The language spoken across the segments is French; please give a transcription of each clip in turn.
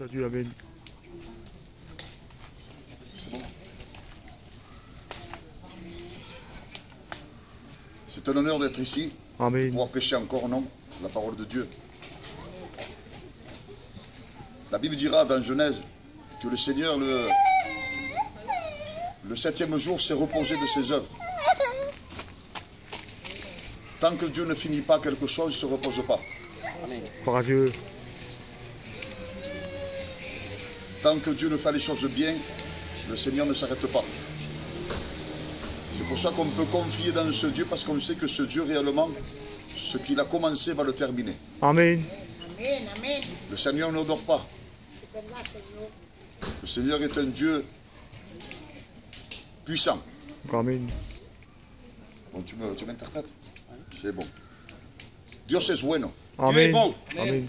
Grâce à Dieu, Amen. C'est un honneur d'être ici, Amen. pour prêcher encore, non, la parole de Dieu. La Bible dira dans Genèse que le Seigneur, le 7e jour, s'est reposé de ses œuvres. Tant que Dieu ne finit pas quelque chose, il ne se repose pas. Gloire à Dieu. Tant que Dieu ne fait les choses bien, le Seigneur ne s'arrête pas. C'est pour ça qu'on peut confier dans ce Dieu, parce qu'on sait que ce Dieu, réellement, ce qu'il a commencé va le terminer. Amen. Amen, amen. Le Seigneur ne dort pas. Le Seigneur est un Dieu puissant. Amen. Bon, tu m'interprètes? C'est bon. Dios es bueno. Amen. bon. Amen.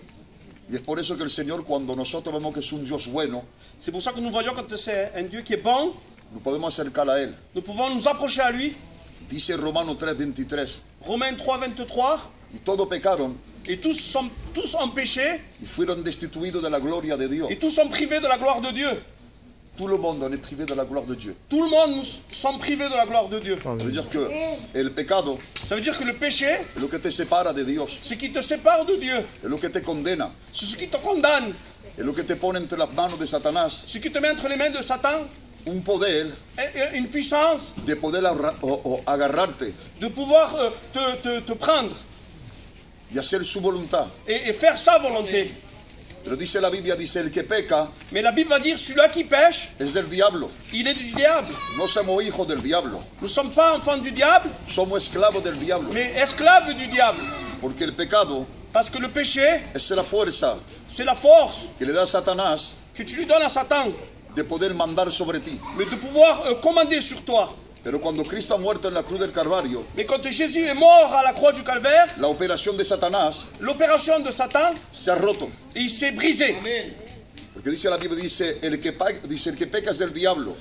Y es por eso que el Señor, cuando nosotros vemos que es un Dios bueno, C'est pour ça que nous voyons quand c'est un Dieu qui est bon, nos podemos acercar a Él. nous pouvons nous approcher à lui. Dice Romanos 3:23, Romains 3, 23. y todos pecaron Et tous ont péché y fueron destituidos de la gloria de Dios. et tous sont privés de la gloire de Dieu. Tout le monde en est privé de la gloire de Dieu. Tout le monde nous sommes privés de la gloire de Dieu. Ça veut Amen. dire que el pecado Ça veut dire que le péché, es lo que te separa de Dios, ce qui te sépare de Dieu, es lo que te condena, c'est ce qui te condamne, es lo que te pone entre las manos de Satanás ce qui te met entre les mains de Satan, un poder et une puissance de poder agarrarte de pouvoir te prendre y hacer su voluntad. et faire sa volonté. Pero dice la Biblia, dice el que peca Mais la Bible va dire, celui-là qui pêche, es del diablo. il est du diable. No somos hijos del diablo, Nous ne sommes pas enfants du diable, somos esclavos del diablo. mais esclaves du diable. Porque el pecado Parce que le péché, es la fuerza c'est la force que le da a Satanás que tu lui donnes à Satan, de poder mandar sobre ti. mais de pouvoir commander sur toi. Pero cuando Cristo ha muerto en la cruz del Calvario, Mais quand Jésus est mort à la croix du Calvaire, la operación de Satanás l'opération de Satan, se ha roto. il s'est brisé. Porque dice la Biblia, dice el que peca es del diablo.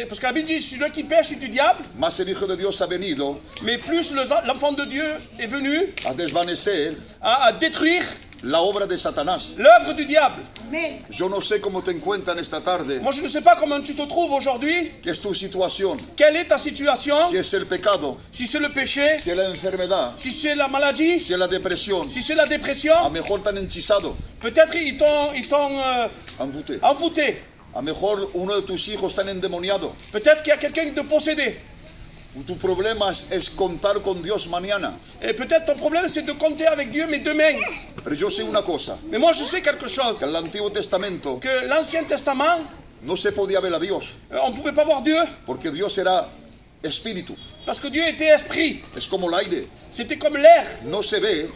Parce que la Bible dit, celui qui pêche est du diable, Más el Hijo de Dios ha venido mais plus l'enfant de Dieu est venu a desvanecer à détruire la obra de Satanás. l'œuvre du diable. Amen. Yo no sé cómo te encuentran esta tarde, Moi, je ne sais pas comment tu te trouves aujourd'hui, qué es tu situación, quelle est ta situation, si es el pecado, si c'est le péché, si es la enfermedad, si c'est la maladie, si es la depresión. si c'est la A dépression. lo mejor tan hechizado, Peut-être ils t'ont envoûté. envoûté. A lo mejor uno de tus hijos está endemoniado. Peut-être qu'il y a quelqu'un qui te possédé. Tu problema es contar con Dios mañana. Et peut-être ton problème c'est de compter avec Dieu, mais demain. Pero yo sé una cosa, Mais moi je sais quelque chose, que en el Antiguo Testamento que l'Ancien Testament, no se podía ver a Dios, on ne pouvait pas voir Dieu, porque Dios era espíritu. parce que Dieu était esprit. Es como el aire, C'était comme l'air. no se ve,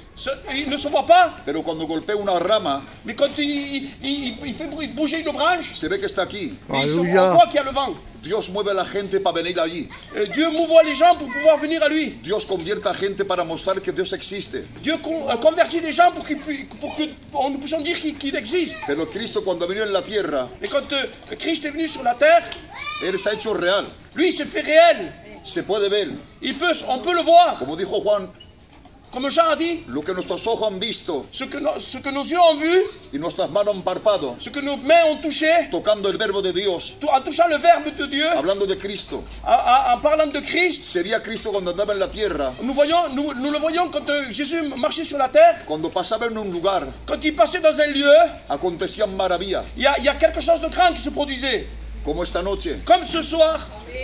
Il ne se voit pas, pero cuando golpea una rama, mais quand il fait bouger une branche, se ve que está aquí. mais on Alléluia. voit qu'il y a le vent. Dios mueve a la gente para venir allí. Dieu mouvoie les gens pour pouvoir venir à lui. Dios convierte a gente para mostrar que Dios existe. Dieu convertit les gens pour que nous puissions dire qu'il existe. Pero Cristo cuando vino en la tierra, Et quand Christ est venu sur la terre, Él se ha hecho real. lui il s'est fait réel. Se puede ver. On peut le voir. Como dijo Juan, Comme Jean a dit, lo que nuestros ojos han visto ce que nos yeux ont vu, y nuestras manos han palpado, ce que nos mains ont touché, tocando el verbo de Dios, en touchant le Verbe de Dieu, hablando de Cristo. en parlant de Christ, Sería Cristo cuando andaba en la tierra, nous le voyons quand Jésus marchait sur la terre, cuando pasaba en un lugar, quand il passait dans un lieu, acontecían maravillas. il y a quelque chose de grand qui se produisait. Como esta noche, Comme ce soir,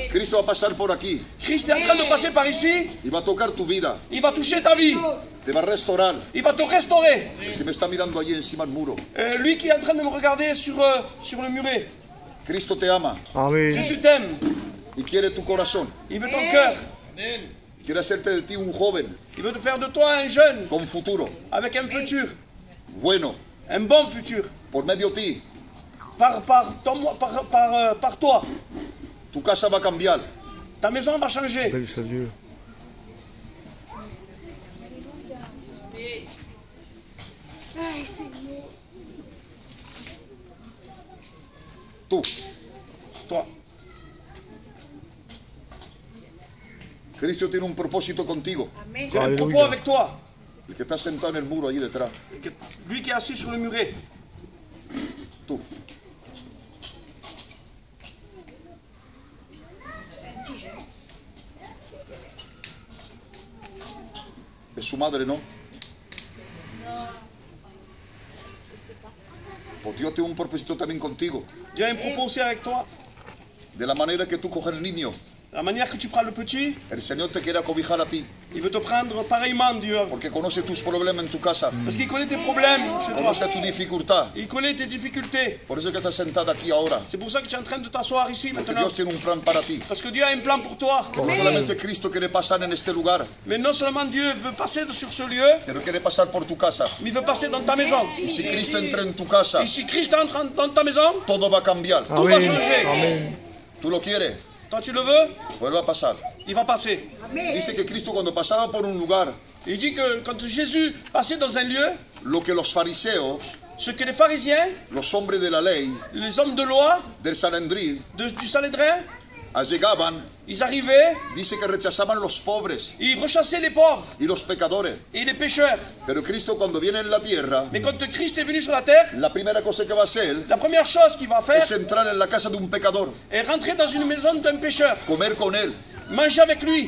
Cristo va a pasar por aquí Christ est en train de passer par ici, y va a tocar tu vida, il va toucher ta vie, te va a restaurar. il va te restaurer. El que me está mirando allí encima del muro, Lui qui est en train de me regarder sur le muret, Cristo te ama Amen. Jésus t'aime, y quiere tu corazón. il veut ton cœur, Quiere hacerte de ti un joven il veut te faire de toi un jeune, con futuro, avec un futur, bueno, un bon futur, por medio de ti. par toi. Tu casa va a cambiar. Ta maison va changer. Belle soit Dieu. Ay, Señor. Tú. Toi. Cristo tiene un propósito contigo. Amén. Dieu a un Alléluia. propos avec toi. El que está sentado en el muro allí detrás. Lui qui est assis sur le muret. Tú. su madre, ¿no? Pues Dios tiene un propósito también contigo. Dieu a un propos aussi avec toi. De la manera que tú coges el niño, La manière que tu prends le petit, el Señor te quiere acobijar a ti, il veut te prendre pareillement, Dieu. porque conoce tus problemas en tu casa, Parce qu'il connaît tes problèmes chez toi. conoce tu dificultad. Il connaît tes difficultés. Por eso que estás sentada aquí ahora, C'est pour ça que tu es en train de t'asseoir ici porque maintenant. Dios tiene un plan para ti. Parce que Dieu a un plan pour toi. No solamente Cristo quiere pasar en este lugar, Mais non seulement Dieu veut passer sur ce lieu, pero quiere pasar por tu casa. mais il veut passer dans ta maison. Y si Cristo entra en tu casa, Et si Christ entre dans ta maison, todo va a cambiar. tout va Amen. changer. Amen. ¿Tú lo quieres? Toi, tu le veux, Pues va a pasar. il va passer. Dice que Cristo cuando pasaba por un lugar, Il dit que quand Jésus passait dans un lieu, lo que los fariseos, ce que les pharisiens, los hombres de la ley, les hommes de loi, del Sanedrín, du Sanhédrin, allegaban, ils arrivaient, dice que rechazaban los pobres ils rechassaient les pauvres y los pecadores. et les pécheurs. Pero Cristo cuando viene en la tierra, Mais quand Christ est venu sur la terre, la primera cosa que va a hacer la première chose qu'il va faire es entrar en la casa de un pecador, est rentrer dans une maison d'un pécheur, comer con él manger avec lui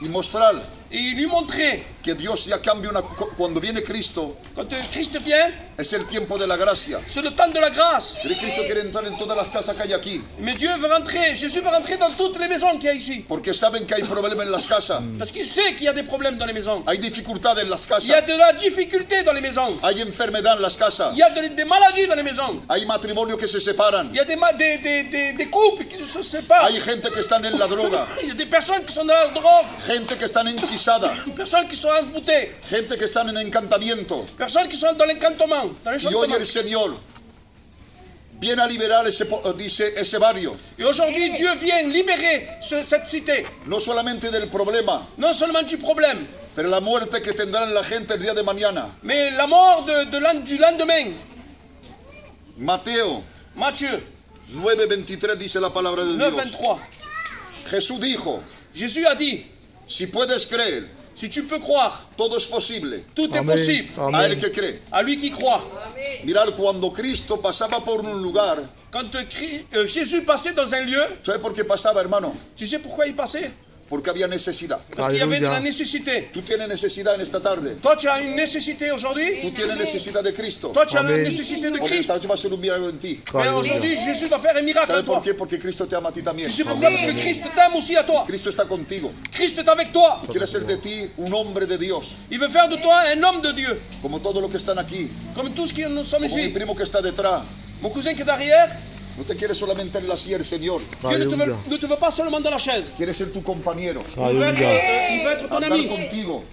y mostrar et lui montrer, que Dios ya cambia cuando viene Cristo, quand Christ vient, es el tiempo de la gracia. c'est le temps de la grâce. Pero Cristo quiere entrar en todas las casas que hay aquí, Mais Dieu veut rentrer, Jésus veut rentrer dans toutes les maisons qu'il y a ici. porque saben que hay problemas en las casas, Parce qu'il sait qu'il y a des problèmes dans les maisons. hay dificultades en las Il y a casas, de la difficulté dans les maisons. hay enfermedad en las casas, Il y a des maladies dans les maisons. hay matrimonios que se separan, Il y a des couples qui se séparent. hay gente que están en la droga, Il y a des personnes qui sont dans la drogue, gente que están hechizada, des personnes qui sont envoûtées, gente que están en encantamiento. personnes qui sont dans l'encantement, dans Y hoy l'enchantement. el Señor viene a liberar dice, ese barrio, Et aujourd'hui, Dieu vient libérer cette cité, no solamente del problema, non seulement du problème, pero la muerte que tendrán la gente el día de mañana. mais la mort du lendemain. Mateo Matthieu 9:23 dice la palabra de 9, Dios. 23. Jesús dijo, Jésus a dit, si puedes creer, si tu peux croire, todo es posible tout est Amen. possible a el Amen. que cree. à lui qui croit. Mirad, cuando Cristo pasaba por un lugar, Quand Jésus passait dans un lieu, ¿sabes por qué pasaba, hermano? tu sais pourquoi il passait? Porque había necesidad. Parce qu'il y avait de la Alléluia. nécessité. Tú tienes necesidad en esta tarde. Toi, tu as une nécessité aujourd'hui. Tú tienes necesidad de Cristo. Toi, tu as la Amen. nécessité de Porque Christ. esta noche va a ser un milagro en ti. Mais Alléluia. aujourd'hui, Jésus doit faire un miracle ¿Sabes en toi. por qué? Porque Cristo te ama a ti también. Tu sais pourquoi? Parce que Christ t'aime aussi à toi. Cristo está contigo. Christ est avec toi. Quiere hacer de ti un hombre de Dios. Il veut faire de toi un homme de Dieu. Como todos los que están aquí. Comme tous qui nous sommes Como mi ici. primo que está detrás. Mon cousin qui est derrière, No te quiere solamente en la silla el Señor. Dieu Alléluia. ne te veut pas seulement dans la chaise. Quiere ser tu compañero. Alléluia. Il veut être ton Andar ami. contigo.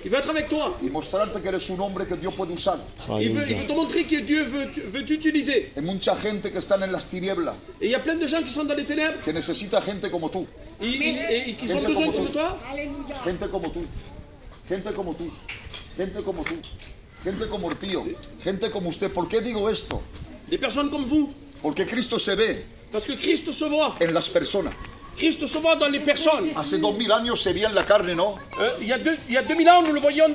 Il veut être avec toi. Y mostrarte que eres un hombre que Dios puede usar. Il veut Alléluia. te montrer que Dieu veut t'utiliser. Hay mucha gente que están en las tinieblas. Et il y a plein de gens qui sont dans les ténèbres Que necesita gente como tú. et qui ont Gente besoin como comme tú. toi. Gente como tú. Gente como tú. Gente como tú. Gente como el tío. Gente como usted. ¿Por qué digo esto? Des personnes comme vous. Porque Cristo se ve Parce que Christ se voit. en las personas. Christ se voit dans les personnes. Hace 2000 años se veía en la carne, ¿no? Il y a 2000 ans, nous le voyons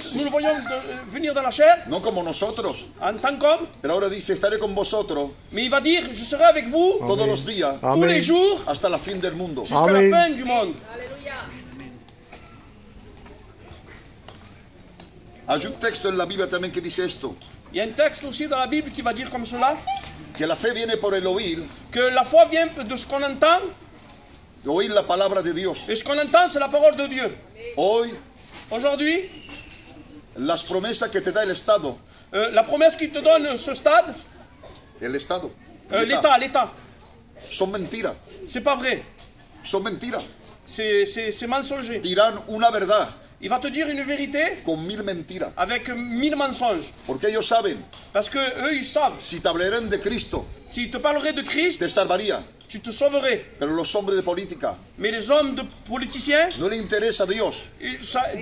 venir dans la chair, No como nosotros. en tant qu'homme. Pero ahora dice, estaré con vosotros Mais il va dire, je serai avec vous todos los días tous les Amen. jours hasta la fin del mundo. jusqu'à Amen. la fin du monde. Hay un texto en la Biblia también que dice esto. Il y a un texte aussi dans la Bible qui va dire comme cela, Que la fe viene por el oír. que la foi vient de ce qu'on entend, De oír la palabra de Dios. et ce qu'on entend, c'est la parole de Dieu. Hoy, Aujourd'hui, las promesas que te da el Estado. la promesse qu'il te donne ce stade, El Estado. l'État, Son mentiras. c'est pas vrai. Son mentiras. C'est mensonger. Dirán una verdad Il va te dire une vérité con 1000 mentiras. avec 1000 mensonges. Porque ellos saben, Parce que eux, ils savent. si te hablaran de Cristo, S'ils te parleraient de Christ, te salvaría. tu te sauverais. Pero los hombres de política Mais les hommes de politiciens, no le interesa a Dios.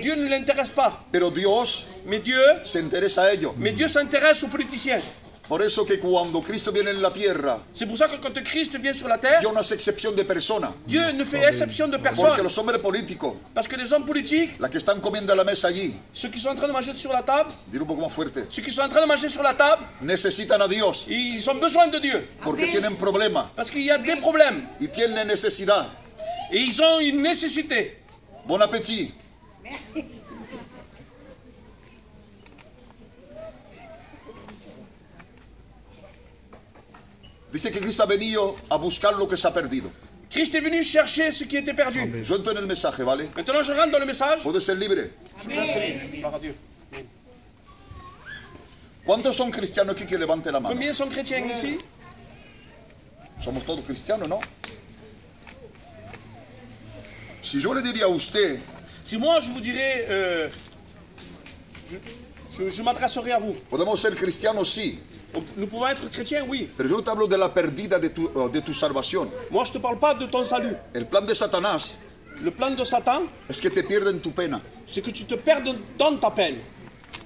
Dieu ne l'intéresse pas. Pero Dios Mais Dieu se interesa a ellos. s'intéresse aux politiciens. Por eso que cuando Cristo viene en la tierra, C'est pour ça que quand Christ vient sur la terre, Dios no hace excepción de personas. Dieu ne fait exception de Porque personne. los hombres políticos, Parce que les hommes politiques, la que están comiendo a la mesa allí, ceux qui sont en train de manger sur la table, dile un poco más fuerte, ceux qui sont en train de manger sur la table, necesitan a Dios ils ont besoin de Dieu. porque tienen problemas Parce qu'il y a des problèmes. y tienen necesidad. Et ils ont une nécessité. Bon appétit. Dice que Cristo ha venido a buscar lo que se ha perdido. Christ est venu chercher ce qui était perdu. Amen. Yo entro en el mensaje, ¿vale? Maintenant, je rentre dans le message. Puede ser libre. Gloire à Dieu. ¿Cuántos son cristianos aquí que levanten la mano? Combien sont chrétiens ici? Somos todos cristianos, ¿no? Si yo le diría a usted, Si moi, je vous dirais, je m'adresserai à vous. podemos ser cristianos, sí, Nous pouvons être chrétiens, oui. pero yo no te hablo de la pérdida de tu salvación. Moi, je ne te parle pas de ton salut. El plan de Satanás Le plan de Satan, es que te pierden tu pena, c'est que tu te perdes dans ta peine,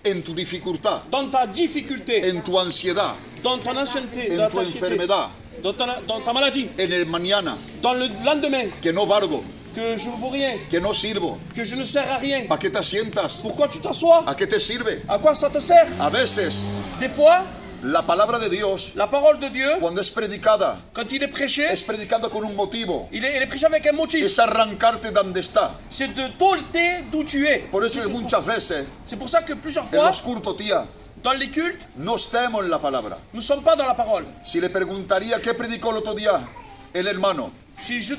en tu dificultad, dans ta difficulté, en tu ansiedad, dans ton ancienneté, en dans tu ta anxiété, enfermedad, dans ta maladie, en el mañana, dans le lendemain, que no valgo, que je ne vaux rien, que no sirvo. que je ne sers à rien. ¿Para qué te sientas? Pourquoi tu t'assois? ¿A qué te sirve? À quoi ça te sert? A veces Des fois, la palabra de Dios, la parole de Dieu, cuando es predicada, quand il est prêché, es predicada con un motivo, il est prêché avec un motif. es arrancarte de donde está. C'est de t'ôter d'où tu es. Por eso que muchas veces C'est pour ça que plusieurs en fois, los cultos, tía, dans les cultes, no estamos en la palabra. nous ne sommes pas dans la parole. Si le preguntaría qué predicó el otro día el hermano, Si je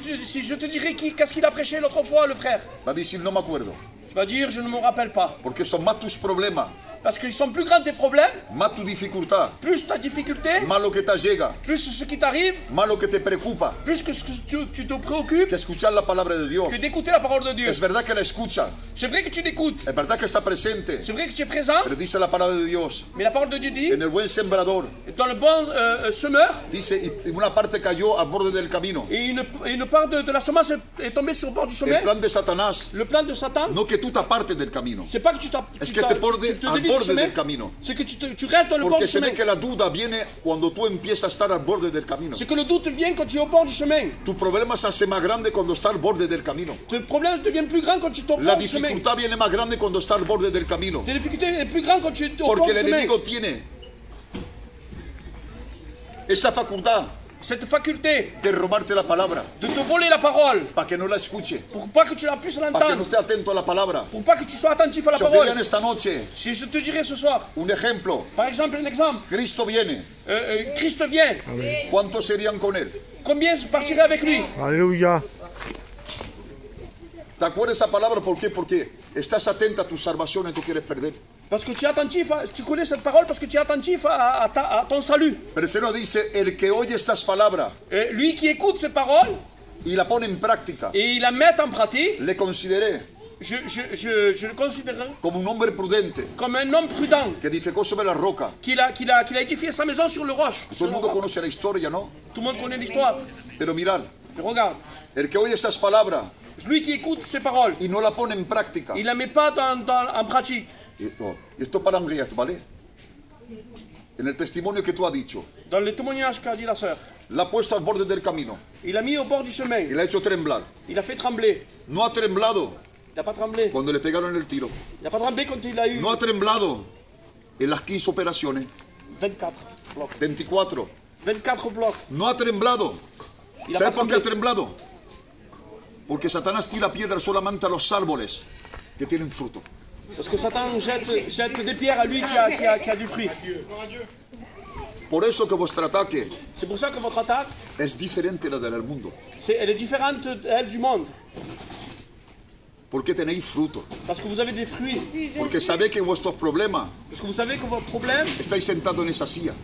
te dirais qu'est-ce qu'il a prêché l'autre fois, le frère, va a decir no me acuerdo, tu vas dire je ne me rappelle pas. porque son más tus problemas, Parce qu'ils sont plus grands tes problèmes, más tu dificultad, plus ta difficulté, más lo que te llega, plus ce qui t'arrive, más lo que te preocupa, plus que ce que tu te préoccupes, que escuchar la palabra de Dios. que d'écouter la parole de Dieu. Es verdad que la escucha, C'est vrai que tu l'écoutes, es verdad que está presente, c'est vrai que tu es présent, pero dice la palabra de Dios, mais la parole de Dieu dit, en el buen sembrador, dans le bon semeur, dice, y una parte cayó al borde del camino. et une part de la semence est tombée sur le bord du chemin. El plan de Satanás, Le plan de Satan, no que tú te apartes del camino, c'est pas que tu es que te te porte al dévies du borde chemin, del camino. c'est que tu restes dans le bord Porque du se chemin. ve que la duda viene cuando tú empiezas a estar al borde del camino. C'est que le doute vient quand tu es au bord du chemin. Tu problema se hace más grande cuando está al borde del camino. Tes problèmes deviennent plus grands quand tu es au La bord du chemin. dificultad viene más grande cuando está al borde del camino. Tes difficultés sont plus grandes quand tu es au bord Porque du el chemin. enemigo tiene esa facultad Cette faculté de robarte la palabra de te voler la parole para que no la escuche, pour pas que tu la puisses para que no l'entendre, esté atento a la palabra. pour pas que tu sois attentif à la Yo te diría en parole. esta noche Si je te dirais ce soir, un ejemplo. par exemple, un exemple, Cristo viene. Christ vient, Amen. ¿Cuántos serían con él? combien partiraient avec lui? Alléluia. ¿Te acuerdas esa palabra? ¿Por qué? Porque estás atenta a tu salvación y tú quieres perder. Parce que tu es attentif, tu connais cette parole parce que tu es attentif à ton salut. Pero el Señor dice, el que oye estas palabras Lui qui écoute ces paroles y la pone en práctica, et il la met en pratique, le consideré je le considère como un hombre prudente comme un homme prudent que edificó sobre la roca. qu'il a édifié sa maison sur le roche. Todo el mundo conoce la historia, ¿no? Tout le monde connaît l'histoire. Pero mirad, Mais regarde, el que oye estas palabras lui qui écoute ces paroles, y no la pone en práctica, il la met pas en pratique. y esto para Andrés, ¿vale? En el testimonio que tú has dicho, Dans le témoignage qu'a dit la sœur, la ha puesto al borde del camino il a mis au bord du chemin, y la ha hecho temblar. il a fait trembler. No ha temblado Il n'a pas tremblé. cuando le pegaron el tiro. Il n'a pas tremblé quand il a eu No ha temblado en las 15 operaciones, 24 blocs. 24. 24 blocs. No ha temblado. Il a ¿Sabes pas por qué ha tremblé. temblado? Porque Satanás tira piedras solamente a los árboles que tienen fruto. Parce que Satan jette des pierres à lui qui a du fruit. Por eso que vuestro ataque C'est pour ça que votre attaque, es diferente a la del mundo. elle est différente, elle, du monde. Porque tenéis fruto. Parce que vous avez des fruits. Porque sabéis que vuestros problemas Parce que vous savez que votre problème, estáis sentados en esa silla.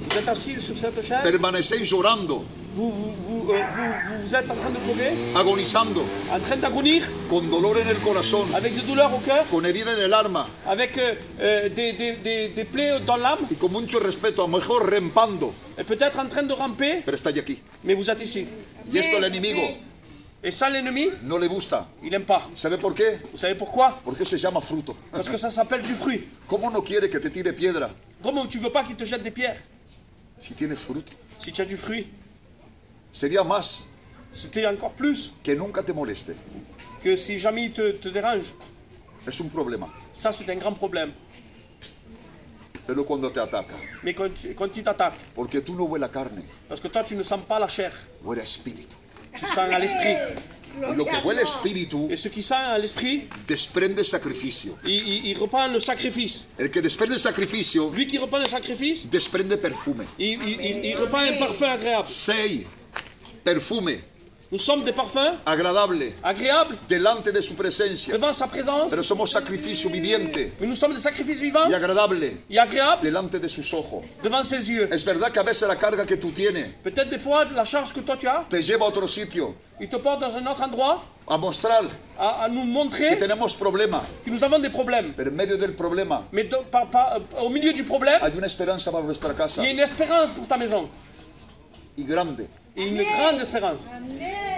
vous êtes assis sur cette chaise, Permanecéis llorando, vous êtes en train de pleurer, agonizando, en train d'agonir, con dolor en el corazón, avec des douleurs au cœur, con herida en el alma avec des plaies dans l'âme, y con mucho respeto, a lo mejor rempando, et peut-être en train de ramper, pero estáis aquí. mais vous êtes ici. Y esto al enemigo Et ça, l'ennemi, no le gusta. il n'aime pas. ¿Sabe por qué? Vous savez pourquoi? Porque se llama fruto. Parce que ça s'appelle du fruit. ¿Cómo no quiere que te tire piedra Comment tu veux pas qu'il te jette des pierres si tienes fruto? si tu as du fruit? Sería más C'était encore plus que nunca te moleste. que si jamais il te dérange. Es un problema. Ça, c'est un grand problème. Pero cuando te ataca, Mais quand il t'attaque, porque tú no huele a carne, parce que toi, tu ne sens pas la chair, huele a espíritu. tu sens à l'esprit. Y lo que huele a espíritu Et ce qui sent à l'esprit, desprende sacrificio. il reprend le sacrifice. El que desprende sacrificio Lui qui reprend le sacrifice, desprende perfume. il reprend un parfum agréable. 6. Perfume Nous sommes des parfums agradable agréables delante de su presencia. devant sa présence, Pero somos sacrificio viviente mais nous sommes des sacrifices vivants y agradable et agréables delante de sus ojos. devant ses yeux. Es verdad que a veces la carga que tú tienes Peut-être des fois, la charge que toi tu as, te lleva a otro sitio il te porte dans un autre endroit a mostrar à nous que montrer tenemos problemas. que nous avons des problèmes. Pero en medio del problema Mais au milieu du problème, hay una esperanza para nuestra casa il y a une espérance pour ta maison. y grande Et une grande espérance.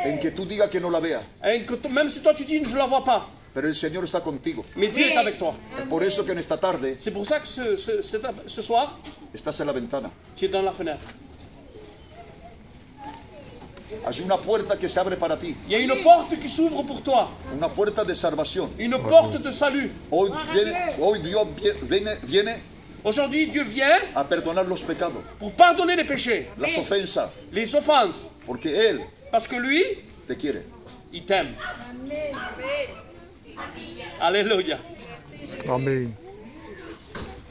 en que tú digas que no la veas. Et que même si toi tu dis je ne la vois pas, Pero el Señor está contigo. mais Dieu est avec toi. Es por eso que en esta tarde C'est pour ça que ce soir, estás en la ventana. tu es dans la fenêtre. Hay una puerta que se abre para ti. Il y a une porte qui s'ouvre pour toi. Una puerta de salvación. Une porte de salut. Hoy Dios viene Aujourd'hui, Dieu vient a perdonar los pecados, pour pardonner les péchés, las ofensas, les offenses. porque Él Parce que lui, te quiere. il t'aime. Alléluia. Amen.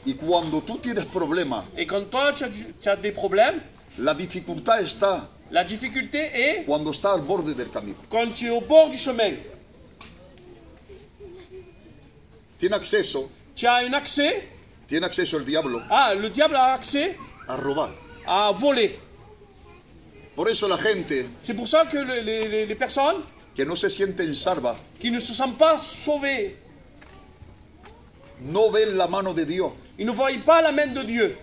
Y cuando tú tienes problemas, Et quand toi, tu as des problèmes, la dificultad está la difficulté est cuando está al borde del camino. quand tu es au bord du chemin. Tiene acceso el diablo Le diable a accès a robar. à voler. Por eso la gente C'est pour ça que les personnes que no se sienten salvas qui ne se sentent pas sauvées, no ven la mano de Dios. ils ne voient pas la main de Dieu.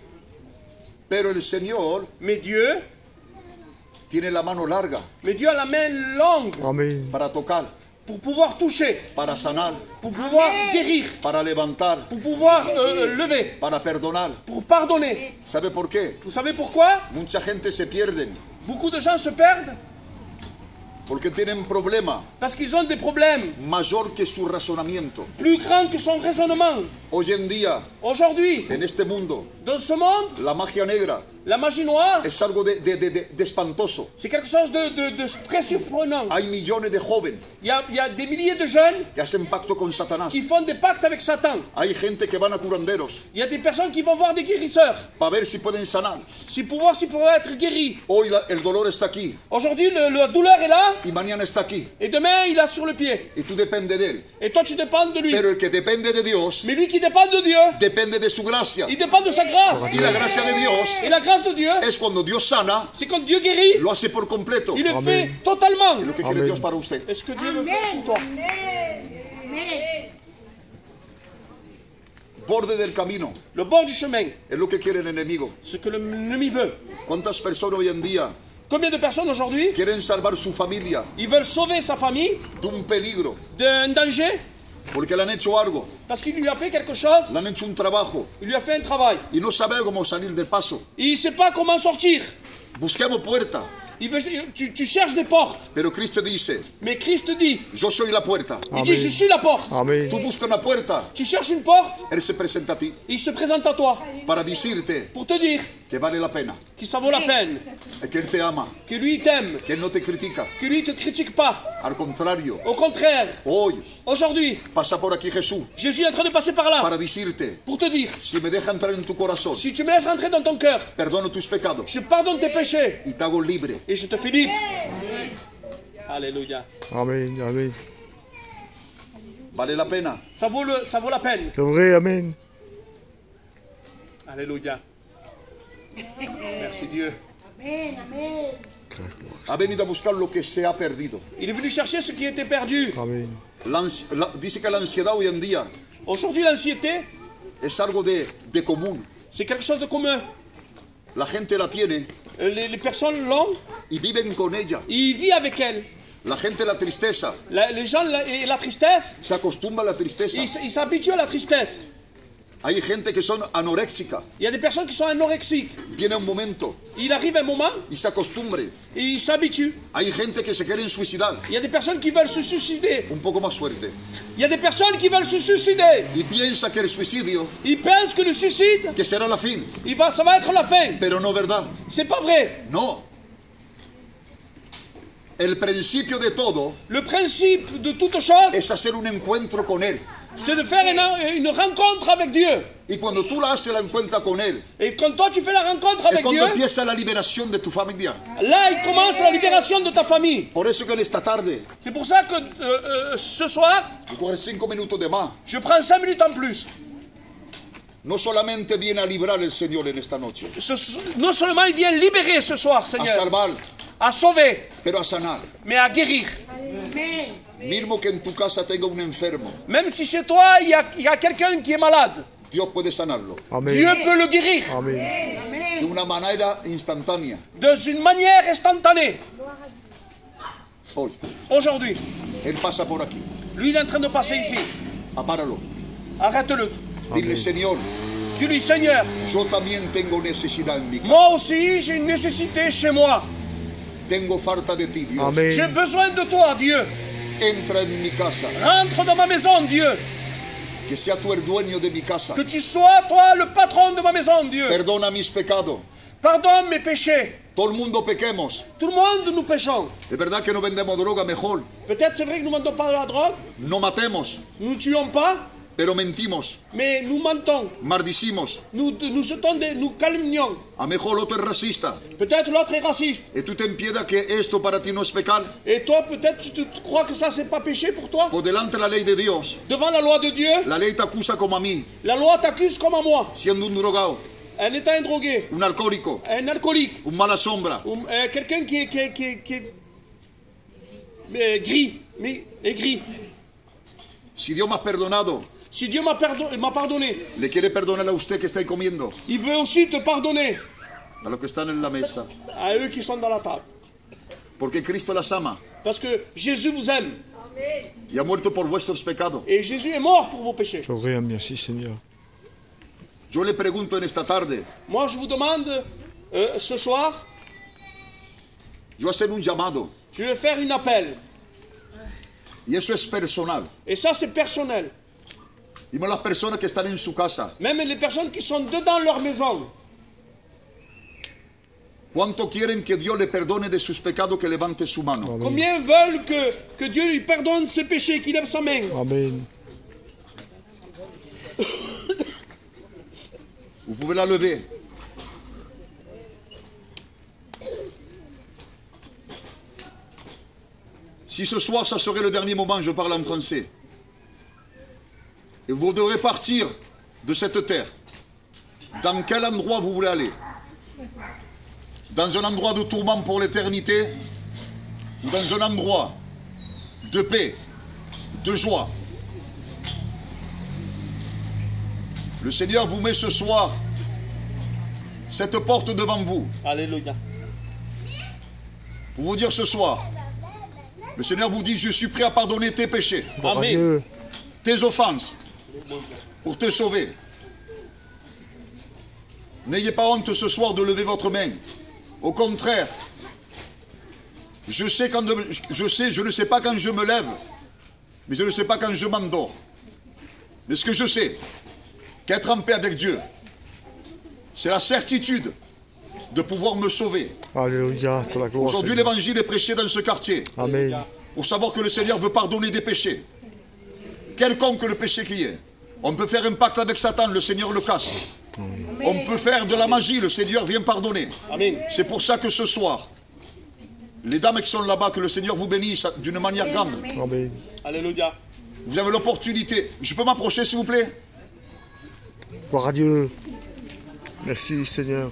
Pero el Señor Mais Dieu tiene la mano larga a la main longue Amen. para tocar, pour pouvoir toucher, para sanar, pour pouvoir guérir, para levantar, pour pouvoir lever, para perdonar. pour pardonner. ¿Sabe por qué? Vous savez pourquoi? Mucha gente se pierden Beaucoup de gens se perdent porque tienen problemas parce qu'ils ont des problèmes mayor que su razonamiento. plus grands que son raisonnement. Hoy en día, Aujourd'hui, en este mundo, dans ce monde, la magia negra la magie noire, es algo de espantoso. c'est quelque chose de très surprenant. Hay millones de jóvenes Il y a des milliers de jeunes que hacen pacto con Satanás. qui font des pactes avec Satan. Hay gente que van a curanderos Il y a des personnes qui vont voir des guérisseurs para ver si pueden sanar. pour voir s'ils pourraient être guéris. Hoy el dolor está aquí Aujourd'hui, la douleur est là y mañana está aquí. et demain, il est sur le pied. Y tú dependes de él. Et toi, tu dépends de lui. Pero el que depende de Dios Mais lui qui dépend de Dieu, depende de su gracia. il dépend de sa grâce. Y la gracia de Dios Et la grâce de Dieu, es cuando Dios sana, c'est quand Dieu guérit, lo hace por completo. il le Amen. fait totalement. Lo que quiere Amen. Dios para usted. Est-ce que Dieu veut faire pour toi? Borde del camino Le bord du chemin, es lo que quiere el enemigo. ce que l'ennemi veut. ¿Cuántas personas hoy en día Combien de personnes aujourd'hui, quieren salvar su familia ils veulent sauver sa famille de un peligro? d'un danger Porque le han hecho algo, parce qu'il lui a fait quelque chose, le han hecho un trabajo il lui a fait un travail. y no sabe cómo salir del paso. Et il ne sait pas comment sortir. Busquemos puerta. Tu cherches des portes. Pero Cristo dice, Mais Christ te dit, yo soy la puerta. il dit, je suis la porte. Amen. Tú buscas una puerta, Tu cherches une porte, Él se presenta a ti il se présente à toi para decirte pour te dire que vale la pena, que ça vaut la peine, que Él te ama, que lui il t'aime, que Él no te critica. que lui il te critique pas. Al contrario, Au contraire, hoy aujourd'hui, pasa por aquí Jesús Jésus est en train de passer par là para decirte, pour te dire, si me deja entrar en tu corazón, si tu me laisses rentrer dans ton cœur, perdono tus pecados je pardonne tes péchés y te hago libre. et je te fais libre. Alléluia. Amen. Amen. Vale la pena. Ça vaut la peine. C'est vrai, Amen. Alléluia. Merci Dieu. Amén, amén. Ha venido a buscar lo que se ha perdido. Il est venu chercher ce qui était perdu. Amen. Dice que la ansiedad hoy en día Aujourd'hui, l'anxiété, es algo de común. c'est quelque chose de commun. La gente la tiene Les personnes l'ont, y viven con ella. ils vivent avec elle. La gente la tristeza, Les gens et la tristesse, se acostumbra a la tristeza. ils s'habituent à la tristesse. Hay gente que son anoréxicas. Il y a des personnes qui sont anorexiques. Viene un momento Il arrive un moment y se acostumbre. et ils s'habituent. Hay gente que se quieren suicidar. Il y a des personnes qui veulent se suicider. Un poco más fuerte. Il y a des personnes qui veulent se suicider. Y piensa que el suicidio Ils pensent que le suicide, que será la fin. ça va être la fin. Pero no verdad. C'est pas vrai. No. El principio de todo Le principe de toute chose, es hacer un encuentro con Él. c'est de faire une rencontre avec Dieu. Y cuando tú la haces la encuentra con Él, Et quand toi tu fais la rencontre es avec cuando Dieu, empieza la liberación de tu familia. là il commence la libération de ta famille. Por eso que en esta tarde, C'est pour ça que ce soir, tú coges 5 minutos de más. je prends 5 minutes en plus. No solamente viene a librar el Señor en esta noche, Non seulement il vient libérer ce soir, a Seigneur, salvar, à sauver, pero a sanar. mais à guérir. Amén. Mismo que en tu casa tenga un enfermo, Même si chez toi il y a quelqu'un qui est malade, Dios puede sanarlo Dieu Amén. peut le guérir Amén. de Amén. una manera instantánea. d'une manière instantanée. Hoy, Aujourd'hui, Él pasa por aquí. lui il est en train de passer ici. Apáralo. Arrête-le. Dile, Señor, Dis-lui, Seigneur, yo también tengo necesidad en mi casa. moi aussi j'ai une nécessité chez moi. Tengo falta de ti, Dios. J'ai Amén. besoin de toi, Dieu. Entra en mi casa. Rentre dans ma maison, Dieu. Que sea tú el dueño de mi casa. Que tu sois, toi, le patron de ma maison, Dieu. Perdona mis pecados. Pardonne mes péchés. Todo el mundo pequemos. Tout le monde, nous péchons. Es verdad que no vendemos droga mejor. Peut-être c'est vrai que nous ne vendons pas de la drogue, No matemos, nous ne tuons pas, pero mentimos. mais nous mentons. Maldicimos. Nous calomnions. A mejor otro es racista. Peut-être l'autre est raciste. Y tú te empiezas que esto para ti no es pecar. Et toi, peut-être, tu crois que ça, c'est pas péché pour toi. Por delante de la ley de Dios, Devant la loi de Dieu, la ley te acusa como a mí, la loi t'accuse comme à moi. siendo un drogado, Un état drogué, un alcohólico, un alcoolique, un mala sombra. ou, quelqu'un qui est gris, mais est gris. Si Dios me ha perdonado, Si Dieu m'a pardonné, le quiere perdonar a usted que está ahí comiendo, il veut aussi te pardonner a los que están en la mesa. à eux qui sont dans la table. Porque Cristo las ama Parce que Jésus vous aime. y ha muerto por vuestros pecados. Et Jésus est mort pour vos péchés. Je rien, merci Seigneur. Yo le pregunto en esta tarde, Moi, je vous demande, ce soir, yo hacer un llamado, je vais faire un appel. y eso es personal. Et ça, c'est personnel. Dime a las personas que están en su casa, Même les personnes qui sont dedans leur maison. ¿cuánto quieren que Dios le perdone de sus pecados que levante su mano? Amén. Combien veulent que Dieu lui pardonne ses péchés, qu'il lève sa main? Amén. Vous pouvez la lever. Si ce soir, ça serait le dernier moment, je parle en français. Et vous devrez partir de cette terre. Dans quel endroit vous voulez aller? Dans un endroit de tourment pour l'éternité? Ou dans un endroit de paix, de joie? Le Seigneur vous met ce soir cette porte devant vous. Alléluia. Pour vous dire ce soir, le Seigneur vous dit, je suis prêt à pardonner tes péchés, Gloire à Amen. Dieu. tes offenses, pour te sauver. N'ayez pas honte ce soir de lever votre main. Au contraire, je ne sais pas quand je me lève, mais je ne sais pas quand je m'endors. Mais ce que je sais, qu'être en paix avec Dieu, c'est la certitude de pouvoir me sauver. Alléluia, pour la gloire. Aujourd'hui, Seigneur. l'évangile est prêché dans ce quartier Amen. pour savoir que le Seigneur veut pardonner des péchés. Quelconque le péché qui est. On peut faire un pacte avec Satan, le Seigneur le casse. On peut faire de la magie, le Seigneur vient pardonner. Amen. C'est pour ça que ce soir, les dames qui sont là-bas, que le Seigneur vous bénisse d'une manière grande. Amen. Alléluia. Vous avez l'opportunité. Je peux m'approcher, s'il vous plaît? Gloire à Dieu. Merci Seigneur.